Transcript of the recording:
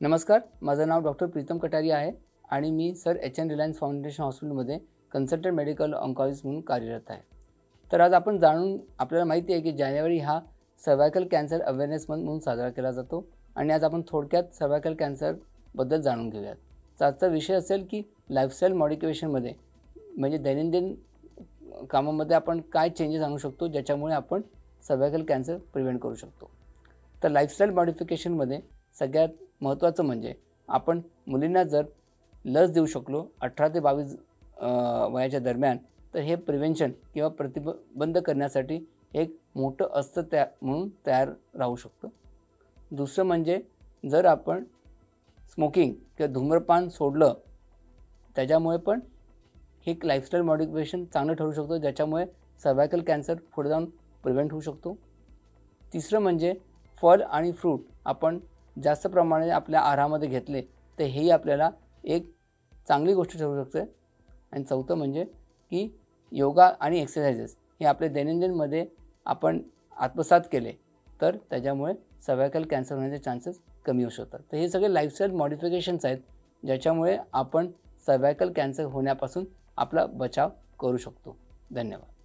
नमस्कार, माझं नाव डॉक्टर प्रीतम कटारिया आहे आणि मी sir H N Reliance Foundation हॉस्पिटलमध्ये कन्सल्टंट मेडिकल ऑन्कॉलॉजिस्ट म्हणून कार्यरत आहे. तर आज आपण आपल्याला माहिती आहे की जानेवारी हा सर्वायकल कॅन्सर अवेअरनेस मंथ म्हणून साजरा केला जातो आणि आज आपण थोडक्यात सर्वायकल कॅन्सरबद्दल जाणून घेऊयात. तर आजचा विषय असेल की लाईफस्टाईल मॉडिफिकेशनमध्ये म्हणजे दैनंदिन कामामध्ये आपण काय चेंजेस आणू शकतो ज्याच्यामुळे आपण सर्वायकल कॅन्सर प्रिव्हेंट करू शकतो. तर लाईफस्टाईल मॉडिफिकेशनमध्ये सगळ्यात महत्त्वाचं म्हणजे आपण मुलींना जर लस देऊ शकलो 18 ते 22 वयाच्या दरम्यान, तर हे प्रिव्हेंशन किंवा प्रतिबंध करण्यासाठी एक मोठं अस्त्र म्हणून तयार राहू शकतं. दुसरं म्हणजे जर आपण स्मोकिंग किंवा धूम्रपान सोडलं, त्याच्यामुळे पण हे एक लाईफस्टाईल मॉडिफिकेशन चांगलं ठरू शकतं, ज्याच्यामुळे सर्वायकल कॅन्सर पुढे जाऊन प्रिव्हेंट होऊ शकतो. तिसरं म्हणजे फळ आणि फ्रूट आपण जास्त प्रमाणे आपल्या आहारामध्ये घेतले तर हेही आपल्याला एक चांगली गोष्ट ठरू शकते. आणि चौथं म्हणजे की योगा आणि एक्सरसाइजेस हे आपल्या दैनंदिनमध्ये आपण आत्मसात केले तर त्याच्यामुळे सर्वायकल कॅन्सर होण्याचे चान्सेस कमी होऊ शकतात. तर हे सगळे लाईफस्टाईल मॉडिफिकेशन्स आहेत ज्याच्यामुळे आपण सर्वायकल कॅन्सर होण्यापासून आपला बचाव करू शकतो. धन्यवाद.